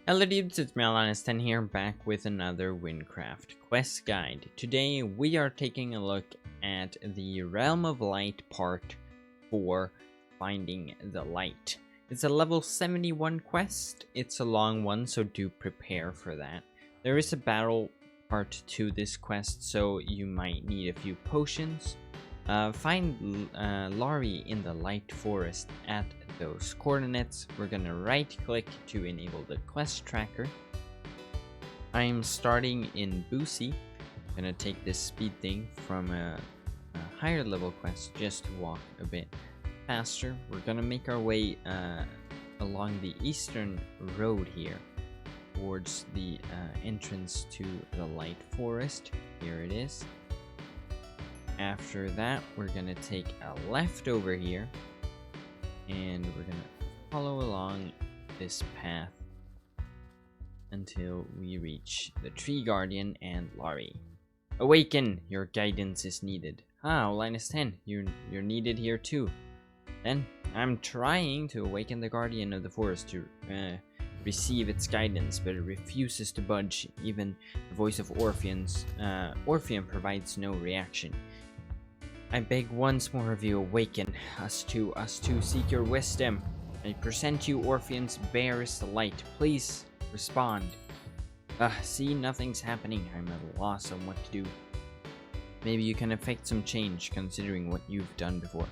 Hello dudes, it's Mailloux here, back with another Wynncraft quest guide. Today we are taking a look at the Realm of Light part 4, Finding the Light. It's a level 71 quest. It's a long one, so do prepare for that. There is a battle part to this quest, so you might need a few potions. Find Lari in the Light Forest at those coordinates. We're gonna right click to enable the quest tracker. I'm starting in Boosie. I'm gonna take this speed thing from a higher level quest just to walk a bit faster. We're gonna make our way along the eastern road here towards the entrance to the Light Forest. Here it is. After that, we're gonna take a left over here, and we're gonna follow along this path until we reach the Tree Guardian and Lari. Awaken! Your guidance is needed. Ah, Linus 10, you're needed here too. Then, I'm trying to awaken the Guardian of the Forest to receive its guidance, but it refuses to budge. Even the voice of Orpheum provides no reaction. I beg once more of you, awaken us to seek your wisdom. I present you Orpheum's barest light. Please respond. See, nothing's happening. I'm at a loss on what to do. Maybe you can effect some change, considering what you've done before.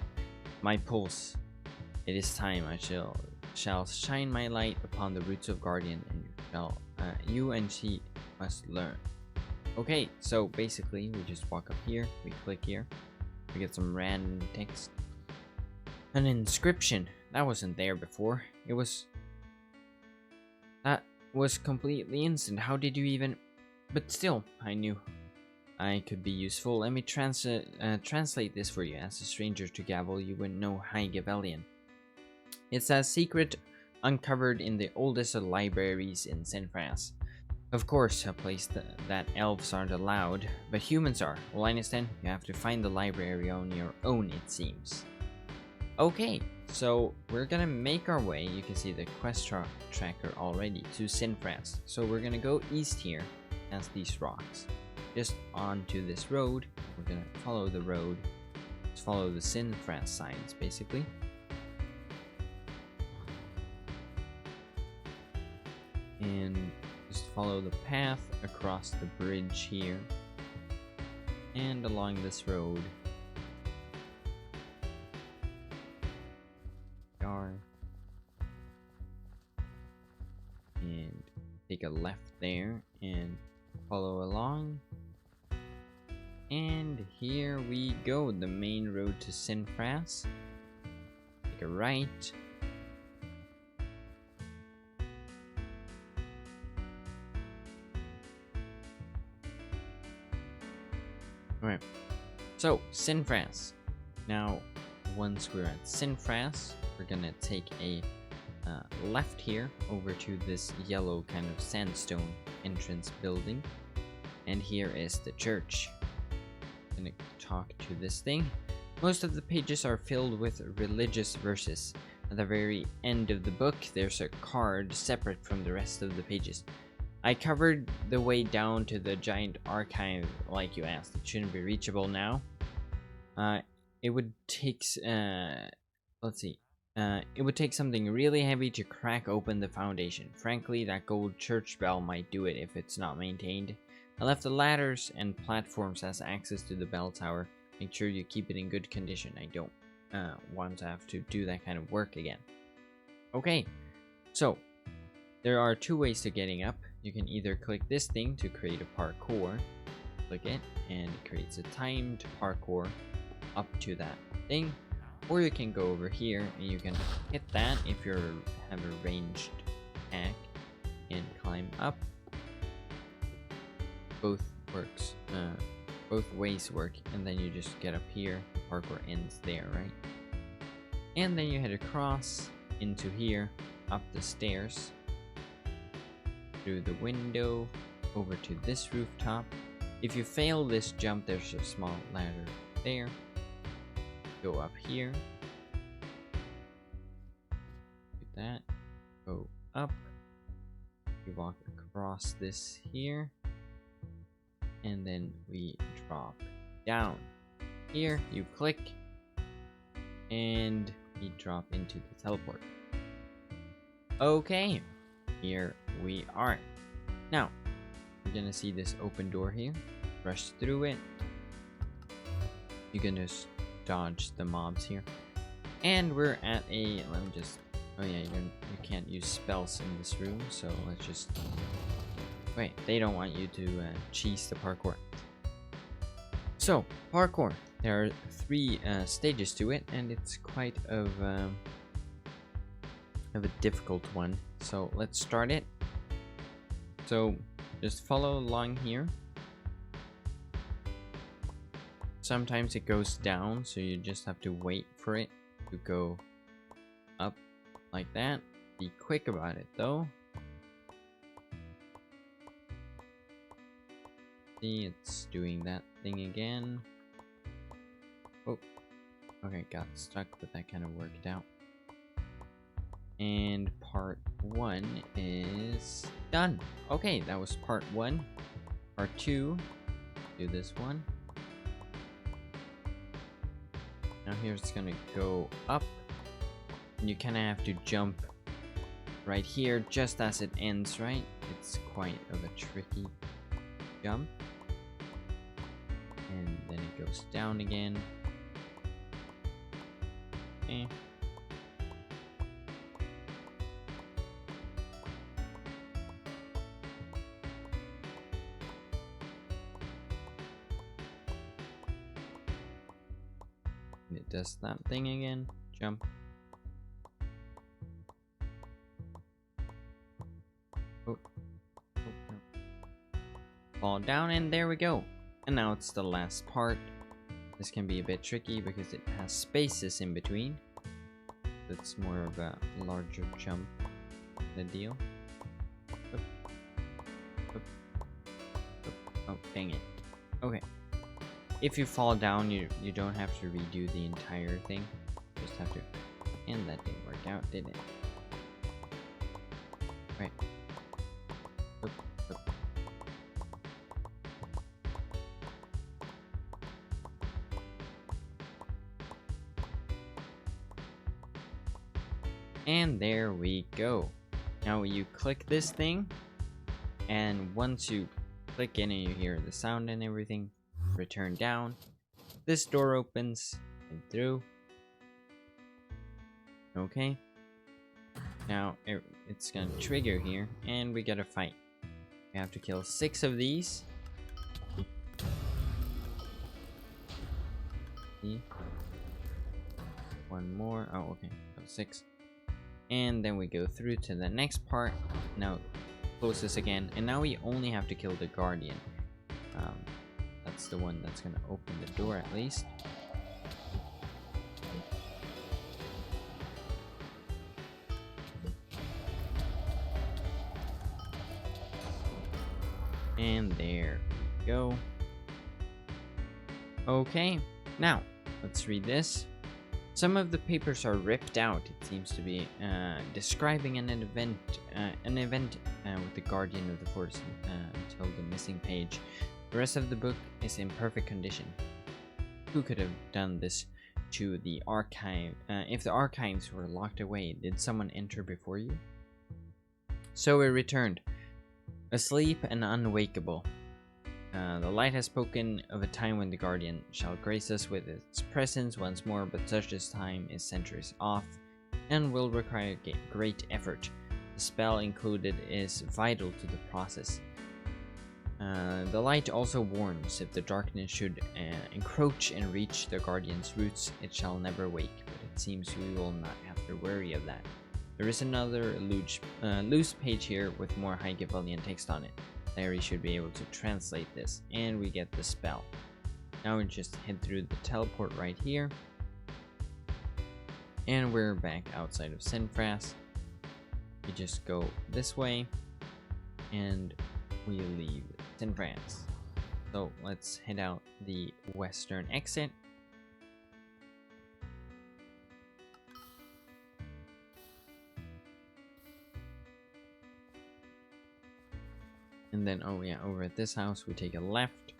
My pulse. It is time. I shall shine my light upon the roots of Guardian, and you and she must learn. Okay, so basically, we just walk up here. We click here. We get some random text. An inscription. That wasn't there before. That was completely instant. How did you even... But still, I knew I could be useful. Let me translate this for you. As a stranger to Gavel, you wouldn't know High Gavelian. It's a secret uncovered in the oldest of libraries in Wynncraft. Of course, a place that elves aren't allowed, but humans are. Well, Linus 10, you have to find the library on your own, it seems. Okay, so we're gonna make our way, you can see the quest tracker already, to Wynncraft. So we're gonna go east here, past these rocks, just onto this road. We're gonna follow the road, just follow the Wynncraft signs, basically. And just follow the path across the bridge here and along this road. And take a left there and follow along. And here we go, the main road to Wynncraft. Take a right. Alright, so Wynncraft. Now, once we're at Wynncraft, we're gonna take a left here over to this yellow kind of sandstone entrance building, and here is the church. I'm gonna talk to this thing. Most of the pages are filled with religious verses. At the very end of the book, there's a card separate from the rest of the pages. I covered the way down to the giant archive like you asked. It shouldn't be reachable now. It would take it would take something really heavy to crack open the foundation. Frankly, that gold church bell might do it if it's not maintained. I left the ladders and platforms as access to the bell tower. Make sure you keep it in good condition. I don't want to have to do that kind of work again. Okay, so there are two ways to getting up. You can either click this thing to create a parkour, click it, and it creates a timed parkour up to that thing, or you can go over here and you can hit that if you have a ranged attack and climb up. Both ways work, and then you just get up here. The parkour ends there, right? And then you head across into here, up the stairs, through the window, over to this rooftop. If you fail this jump, there's a small ladder there. Go up here. Do that. Go up. You walk across this here, and then we drop down. Here, you click, and we drop into the teleport. Okay, here we are. Now, we're gonna see this open door here. Rush through it. You're gonna dodge the mobs here. And we're at a, let me just, oh yeah, you can't use spells in this room, so let's just, wait, they don't want you to cheese the parkour. So, parkour, there are 3 stages to it, and it's quite of a difficult one. So let's start it. So just follow along here. Sometimes it goes down, so you just have to wait for it to go up like that. Be quick about it though. See, it's doing that thing again. Oh, okay, got stuck, but that kind of worked out. And part 1 is done. Okay, that was part 1. Part 2, do this one. Now here it's gonna go up, and you kind of have to jump right here just as it ends, right? It's quite of a tricky jump. And then it goes down again. Okay. It does that thing again. Jump. Oh. Oh, no. Fall down, and there we go. And now it's the last part. This can be a bit tricky because it has spaces in between. It's more of a larger jump the deal. Up. Up. Up. Oh, dang it. Okay. If you fall down, you don't have to redo the entire thing. You just have to. And that didn't work out, did it? Right. Up, up. And there we go. Now you click this thing, and once you click in and you hear the sound and everything, return down. This door opens and through. Okay. Now it's gonna trigger here, and we gotta fight. We have to kill 6 of these. See? 1 more. Oh, okay. So 6. And then we go through to the next part. Now close this again, and now we only have to kill the guardian. That's the one that's gonna open the door at least. And there we go. Okay, now let's read this. Some of the papers are ripped out. It seems to be describing an event with the guardian of the forest until the missing page. The rest of the book is in perfect condition. Who could have done this to the archive? If the archives were locked away, did someone enter before you? So we returned, asleep and unwakeable. The light has spoken of a time when the guardian shall grace us with its presence once more, but such a time is centuries off and will require great effort. The spell included is vital to the process. The light also warns, if the darkness should encroach and reach the guardian's roots, it shall never wake, but it seems we will not have to worry of that. There is another loose page here with more High Gabellian text on it. Lari should be able to translate this, and we get the spell. Now we just head through the teleport right here, and we're back outside of Sinfras. We just go this way, and we leave Sinfras. So let's head out the western exit. And then, oh yeah, over at this house, we take a left.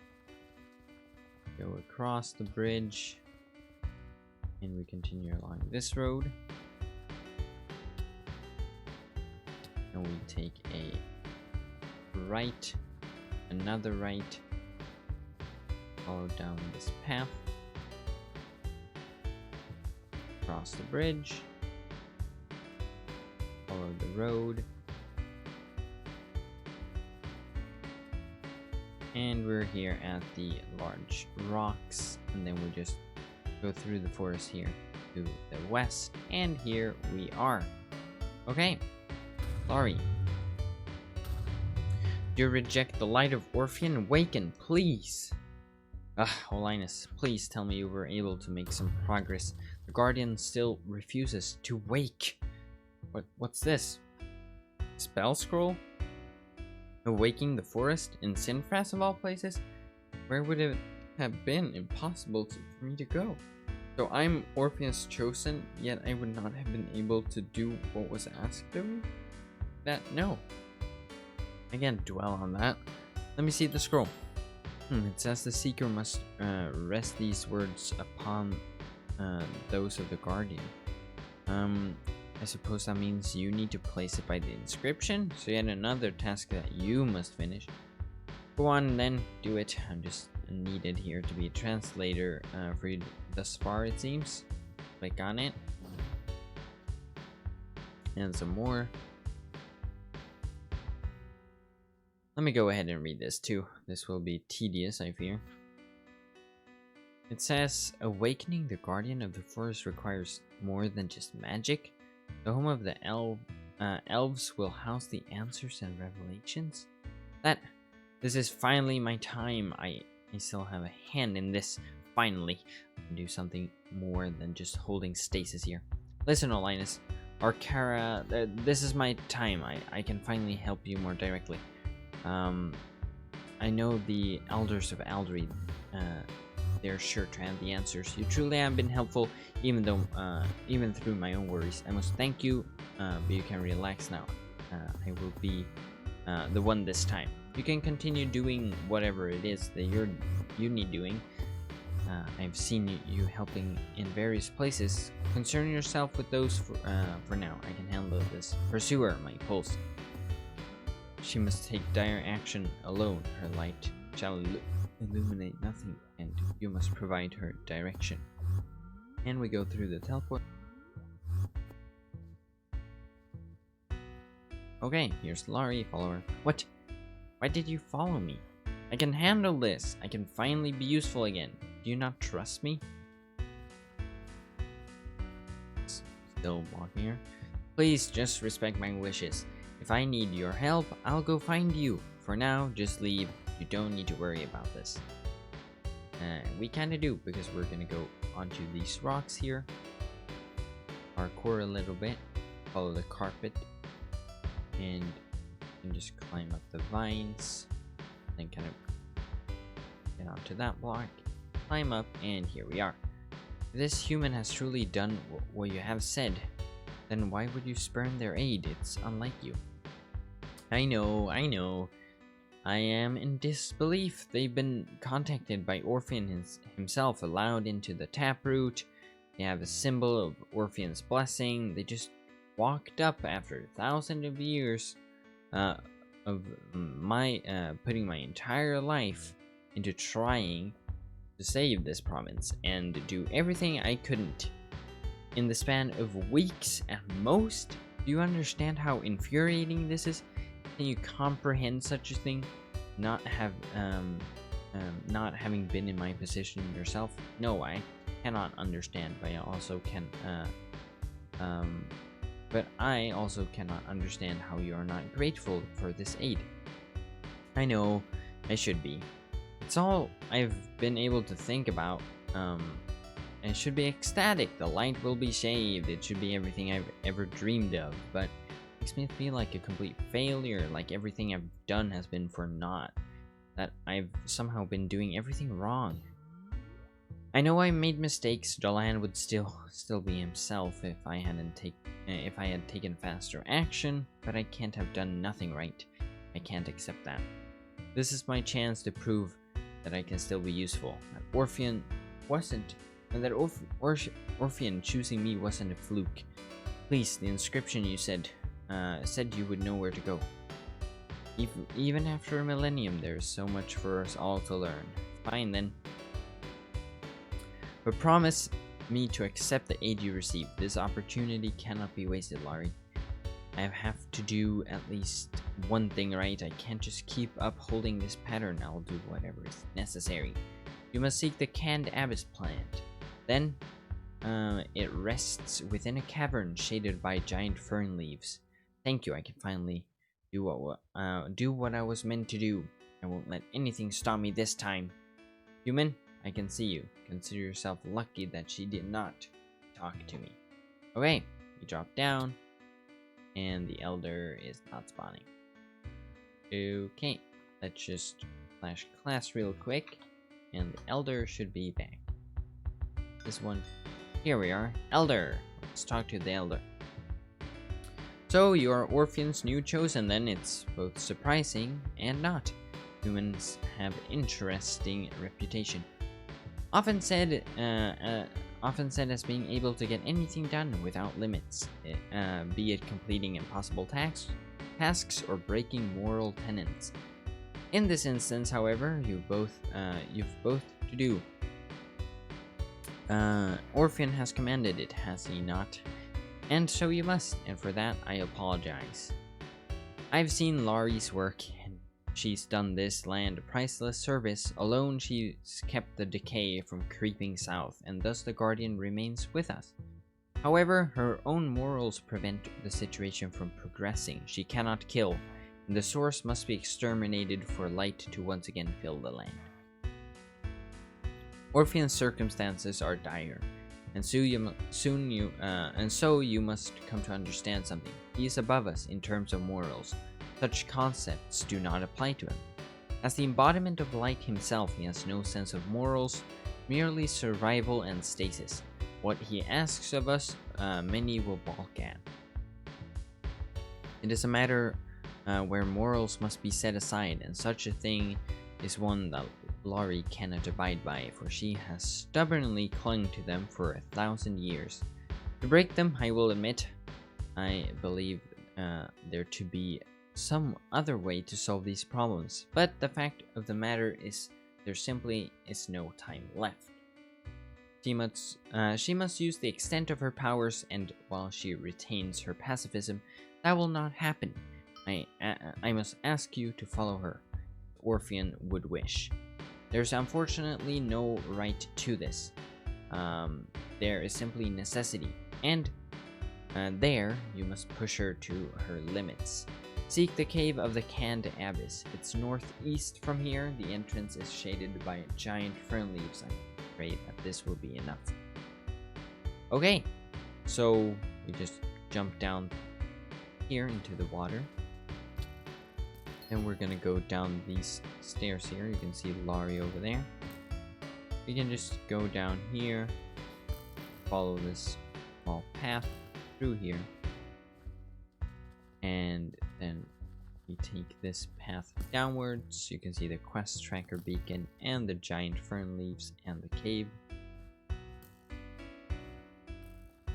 Go across the bridge. And we continue along this road. And we take a right, another right. Follow down this path. Cross the bridge. Follow the road. And we're here at the large rocks, and then we just go through the forest here to the west, and here we are. Okay, Lari. You reject the light of Orphean? Awaken, please! Holiness, please tell me you were able to make some progress. The Guardian still refuses to wake. What's this? Spell scroll? Awaking the forest in Sinfras of all places? Where would it have been impossible for me to go? So I'm Orpheus chosen, yet I would not have been able to do what was asked of me? No. I can't dwell on that. Let me see the scroll. It says the seeker must rest these words upon those of the Guardian. I suppose that means you need to place it by the inscription, so yet another task that you must finish. Go on then, do it. I'm just needed here to be a translator for you thus far, it seems. Click on it. And some more. Let me go ahead and read this too. This will be tedious, I fear. It says, awakening the Guardian of the Forest requires more than just magic. The home of the elves will house the answers and revelations. This is finally my time. I still have a hand in this. Finally, I can do something more than just holding stasis here. Listen, Olinus, Arcara, this is my time. I can finally help you more directly. I know the elders of Aldred. They're sure to have the answers. You truly have been helpful, even through my own worries. I must thank you, but you can relax now. I will be the one this time. You can continue doing whatever it is that you need doing. I've seen you helping in various places. Concern yourself with those for now. I can handle this. Pursue her, my pulse. She must take dire action alone. Her light shall illuminate nothing, and you must provide her direction. And we go through the teleport. Okay, here's Lari, follower. What? Why did you follow me? I can handle this. I can finally be useful again. Do you not trust me? Still walking here. Please just respect my wishes. If I need your help, I'll go find you. For now, just leave. You don't need to worry about this. We kinda do, because we're gonna go onto these rocks here. Parkour a little bit. Follow the carpet. And just climb up the vines. Then kind of get onto that block. Climb up, and here we are. If this human has truly done what you have said, then why would you spurn their aid? It's unlike you. I know. I am in disbelief. They've been contacted by Orphean himself, allowed into the taproot. They have a symbol of Orphean's blessing. They just walked up after thousands of years of my putting my entire life into trying to save this province and do everything I couldn't in the span of weeks at most. Do you understand how infuriating this is? Can you comprehend such a thing? Not having been in my position yourself? No, I cannot understand, but I also cannot understand how you are not grateful for this aid. I know, I should be. It's all I've been able to think about. I should be ecstatic. The light will be shaved. It should be everything I've ever dreamed of, but it makes me feel like a complete failure, like everything I've done has been for naught, that I've somehow been doing everything wrong. I know I made mistakes. Dolan would still be himself if I had taken faster action, but I can't have done nothing right. I can't accept that. This is my chance to prove that I can still be useful. That Orphean wasn't, and that Orphean choosing me wasn't a fluke. Please, the inscription you said you would know where to go. Even after a millennium, there is so much for us all to learn. Fine then. But promise me to accept the aid you receive. This opportunity cannot be wasted, Lari. I have to do at least one thing right. I can't just keep upholding this pattern. I'll do whatever is necessary. You must seek the canned Abis plant. Then, it rests within a cavern shaded by giant fern leaves. Thank you, I can finally do what I was meant to do. I won't let anything stop me this time. Human, I can see you. Consider yourself lucky that she did not talk to me. Okay, we drop down, and the elder is not spawning. Okay, let's just flash class real quick, and the elder should be back. This one, here we are, elder. Let's talk to the elder. So you are Orphean's new chosen, then. It's both surprising and not. Humans have interesting reputation. Often said as being able to get anything done without limits, be it completing impossible tasks or breaking moral tenets. In this instance, however, you've both to do. Orphean has commanded it, has he not? And so you must, and for that I apologize. I've seen Lari's work, and she's done this land a priceless service. Alone she's kept the decay from creeping south, and thus the Guardian remains with us. However, her own morals prevent the situation from progressing. She cannot kill, and the source must be exterminated for light to once again fill the land. Orphean's circumstances are dire, and so you must come to understand something. He is above us in terms of morals. Such concepts do not apply to him. As the embodiment of light himself, he has no sense of morals, merely survival and stasis. What he asks of us, many will balk at. It is a matter where morals must be set aside, and such a thing is one that Lari cannot abide by, for she has stubbornly clung to them for 1,000 years. To break them, I will admit, I believe there to be some other way to solve these problems, but the fact of the matter is there simply is no time left. She must use the extent of her powers, and while she retains her pacifism, that will not happen. I must ask you to follow her. Orphean would wish. There's unfortunately no right to this. There is simply necessity, and there you must push her to her limits. Seek the cave of the canned Abis. It's northeast from here. The entrance is shaded by giant fern leaves. I'm afraid that this will be enough. Okay, so we just jump down here into the water. And we're gonna go down these stairs here. You can see Lari over there. We can just go down here, follow this small path through here, and then we take this path downwards. You can see the quest tracker beacon and the giant fern leaves and the cave.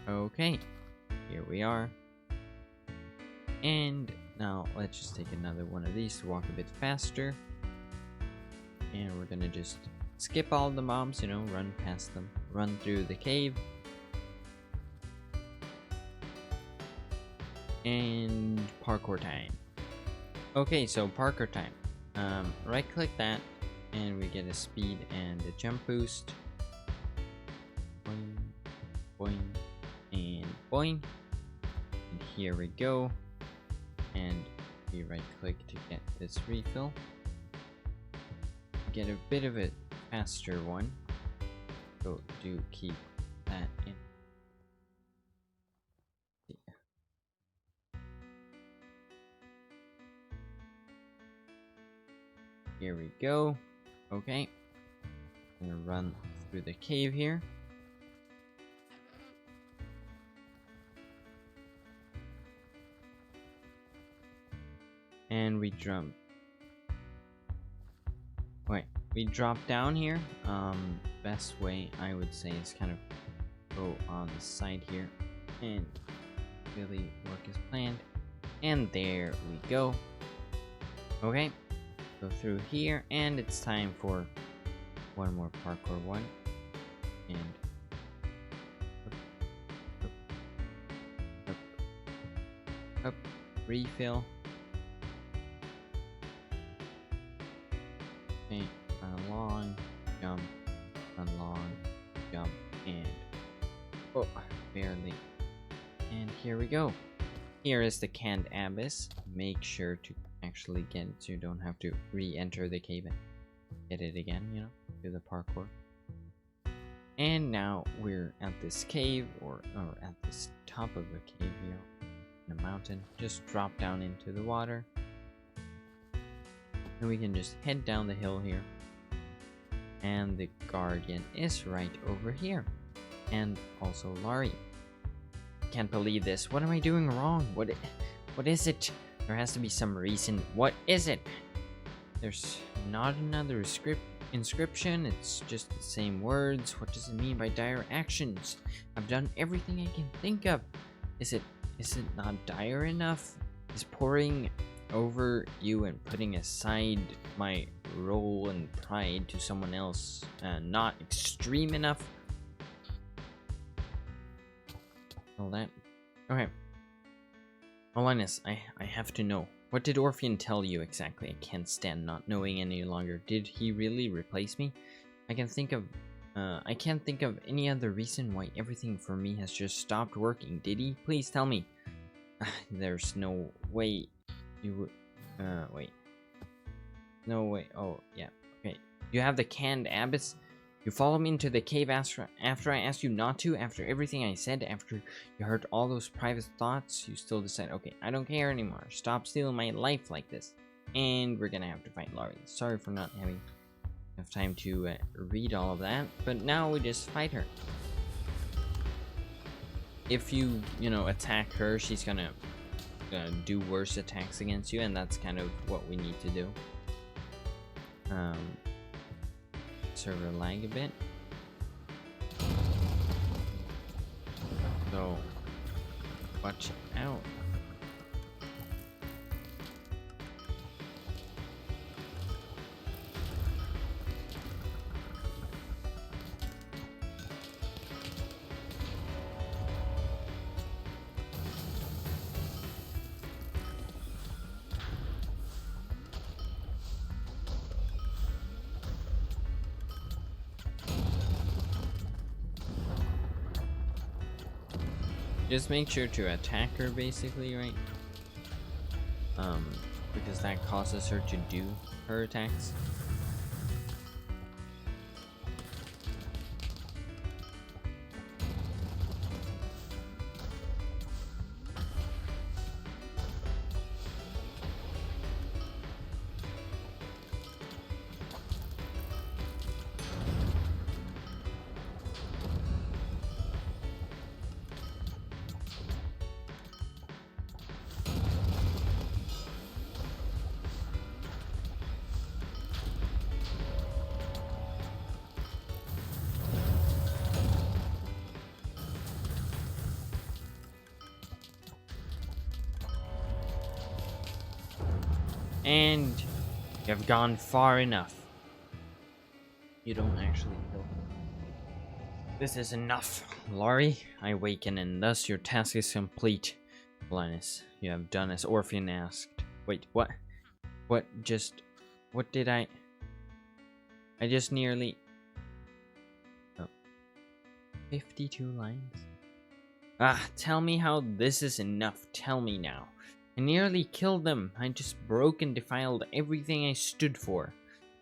Okay, here we are. And now let's just take another one of these to walk a bit faster. And we're gonna just skip all the mobs, run past them, run through the cave. And parkour time. Okay, so parkour time. Right click that, and we get a speed and a jump boost. Boing, boing, and boing. And here we go. And we right click to get this refill. Get a bit of a faster one. So do keep that in. Here we go. Okay. I'm gonna run through the cave here. And we jump Wait, we drop down here. Best way I would say is kind of go on the side here and really work as planned. And there we go. Okay, go through here, and it's time for one more parkour one. And up, refill. Okay, a long jump, and oh, barely. And here we go. Here is the canned Abis. Make sure to actually get it so you don't have to re-enter the cave and get it again, you know, do the parkour. And now we're at this cave, or at this top of the cave here, in a mountain. Just drop down into the water. And we can just head down the hill here. And the guardian is right over here. And also Lari. Can't believe this. What am I doing wrong? What is it? There has to be some reason. What is it? There's not another inscription. It's just the same words. What does it mean by dire actions? I've done everything I can think of. Is it not dire enough? Is pouring over you and putting aside my role and pride to someone else not extreme enough? All that. Okay. Alinus, I have to know. What did Orphean tell you exactly? I can't stand not knowing any longer. Did he really replace me? I can't think of any other reason why everything for me has just stopped working. Did he? Please tell me. There's no way you would. Wait. No way. Oh, yeah. Okay. You have the canned Abis. You followed me into the cave after I asked you not to, after everything I said, after you heard all those private thoughts, you still decide, okay, I don't care anymore. Stop stealing my life like this. And we're gonna have to fight Lari. Sorry for not having enough time to read all of that, but now we just fight her. If you attack her, she's gonna do worse attacks against you, and that's kind of what we need to do. Server lag a bit, so watch out. Just make sure to attack her, basically, right? Because that causes her to do her attacks. And you have gone far enough. You don't actually kill him. This is enough. Lari, I awaken, and thus your task is complete. Linus, you have done as Orphean asked. Wait, what? What did I just nearly... Oh. 52 lines? Tell me how this is enough. Tell me now. I nearly killed them. I just broke and defiled everything I stood for.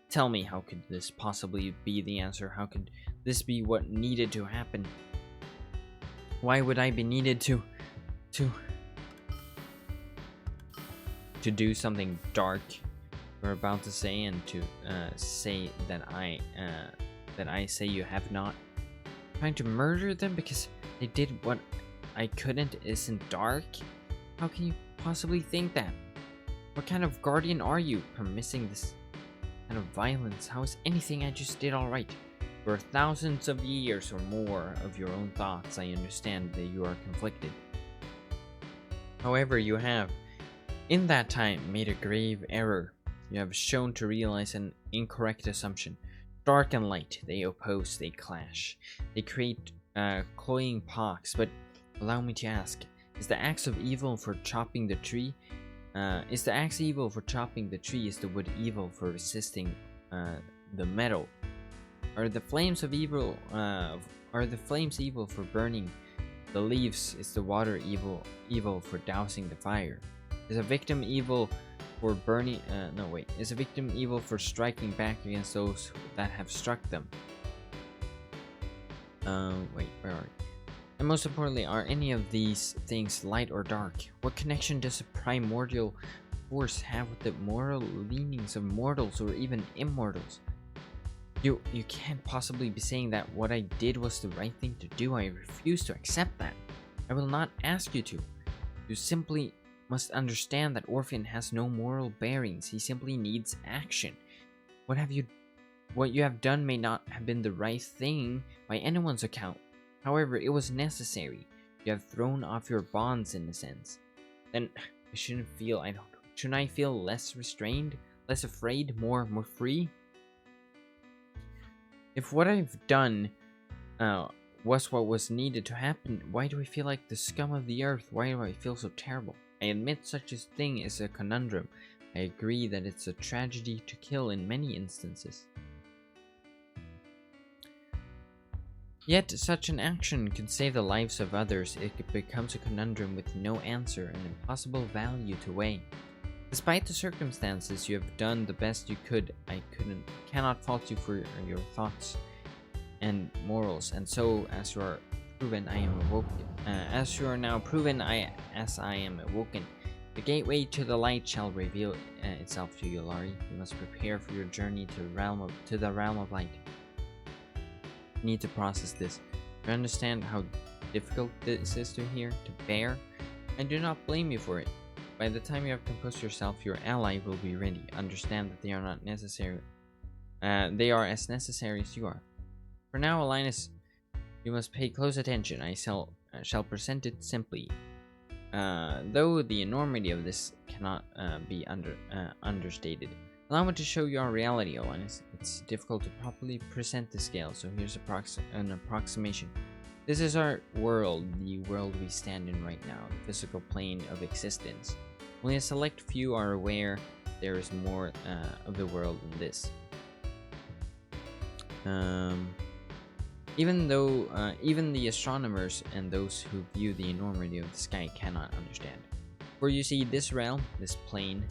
Tell me, how could this possibly be the answer? How could this be what needed to happen? Why would I be needed to do something dark we're about to say, and to say that I say you have not? Trying to murder them because they did what I couldn't isn't dark? How can you possibly think that? What kind of guardian are you, permitting this kind of violence? How is anything I just did alright? For thousands of years or more of your own thoughts, I understand that you are conflicted. However, you have, in that time, made a grave error. You have shown to realize an incorrect assumption. Dark and light, they oppose, they clash. They create cloying pox, but allow me to ask, is the axe of evil for chopping the tree? Is the axe evil for chopping the tree? Is the wood evil for resisting the metal? Are the flames evil for burning the leaves? Is the water evil for dousing the fire? Is a victim evil for burning? Is a victim evil for striking back against those that have struck them? Where are we? And most importantly, are any of these things light or dark? What connection does a primordial force have with the moral leanings of mortals or even immortals? You can't possibly be saying that what I did was the right thing to do. I refuse to accept that. I will not ask you to. You simply must understand that Orpheon has no moral bearings. He simply needs action. What you have done may not have been the right thing by anyone's account. However, it was necessary. You have thrown off your bonds in a sense. Then shouldn't I feel less restrained, less afraid, more free? If what I've done was what was needed to happen, why do I feel like the scum of the earth? Why do I feel so terrible? I admit such a thing is a conundrum. I agree that it's a tragedy to kill in many instances. Yet such an action could save the lives of others. It becomes a conundrum with no answer and impossible value to weigh. Despite the circumstances, you have done the best you could. I cannot fault you for your thoughts and morals, and so as you are proven, I am awoken. As you are now proven, I am awoken. The gateway to the light shall reveal itself to you, Lari. You must prepare for your journey to the realm of light. You need to process this. To understand how difficult this is to bear. I do not blame you for it. By the time you have composed yourself, your ally will be ready. Understand that they are not necessary. They are as necessary as you are. For now, Linus, you must pay close attention. I shall present it simply. Though the enormity of this cannot be understated. Allow me to show you our reality, Linus. It's difficult to properly present the scale, so here's an approximation. This is our world, the world we stand in right now, the physical plane of existence. Only a select few are aware there is more of the world than this. Even the astronomers and those who view the enormity of the sky cannot understand. For you see, this realm, this plane,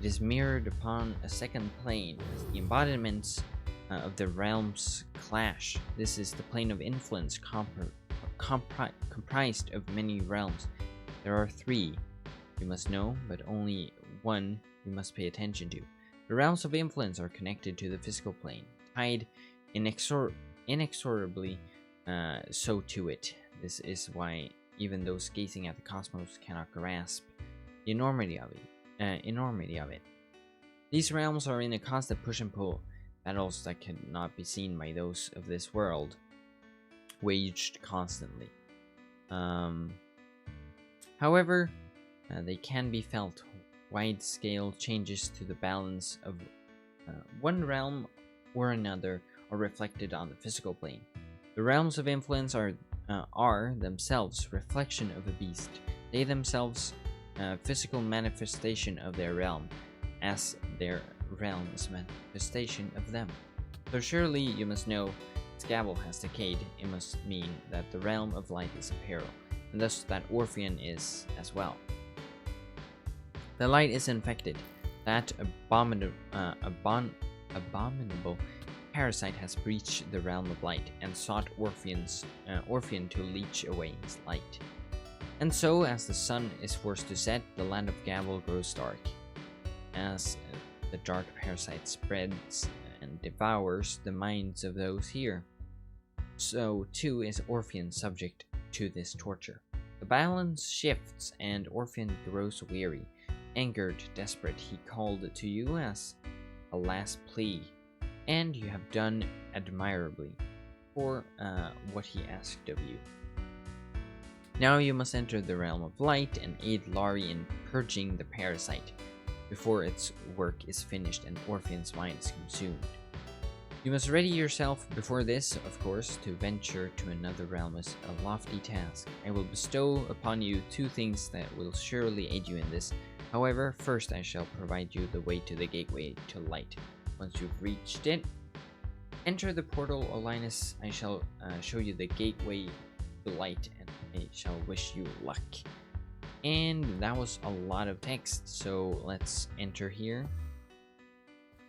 it is mirrored upon a second plane as the embodiments of the realms clash. This is the plane of influence comprised of many realms. There are three you must know, but only one you must pay attention to. The realms of influence are connected to the physical plane, tied inexorably so to it. This is why even those gazing at the cosmos cannot grasp the enormity of it. These realms are in a constant push and pull, battles that cannot be seen by those of this world, waged constantly. However, they can be felt. Wide-scale changes to the balance of one realm or another are reflected on the physical plane. The realms of influence are themselves reflection of a beast. They themselves physical manifestation of their realm, as their realm is a manifestation of them. So surely you must know, its gavel has decayed. It must mean that the realm of light is in peril, and thus that Orpheon is as well. The light is infected. That abominable parasite has breached the realm of light and sought Orpheon to leech away his light. And so, as the sun is forced to set, the land of Gavel grows dark. As the dark parasite spreads and devours the minds of those here, so too is Orpheon subject to this torture. The balance shifts, and Orpheon grows weary. Angered, desperate, he called to you as a last plea, and you have done admirably for what he asked of you. Now you must enter the realm of light and aid Lari in purging the parasite before its work is finished and Orpheon's mind is consumed. You must ready yourself before this, of course. To venture to another realm is a lofty task. I will bestow upon you 2 things that will surely aid you in this. However, first I shall provide you the way to the gateway to light. Once you've reached it, enter the portal, O Linus. I shall show you the gateway to light, and I shall wish you luck. And that was a lot of text, so let's enter here.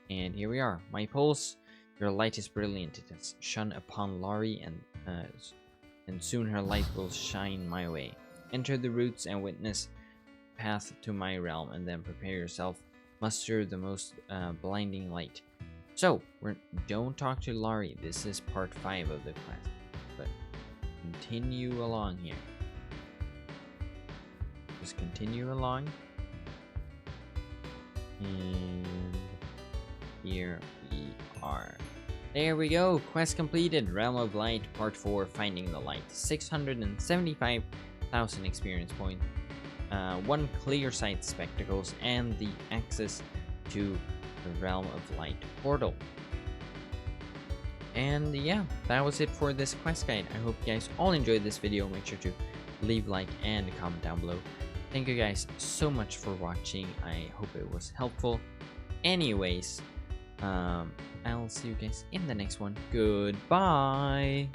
And here we are. My pulse. Your light is brilliant. It has shone upon Lari, and soon her light will shine my way. Enter the roots and witness the path to my realm, and then prepare yourself. Muster the most blinding light. So, don't talk to Lari. This is part 5 of the class, but continue along here. Just continue along, and here we are. There we go. Quest completed. Realm of Light, Part 4, Finding the Light. 675,000 experience points. 1 clear sight spectacles, and the access to the Realm of Light portal. And yeah, that was it for this quest guide. I hope you guys all enjoyed this video. Make sure to leave a like and comment down below. Thank you guys so much for watching. I hope it was helpful. Anyways, I'll see you guys in the next one. Goodbye.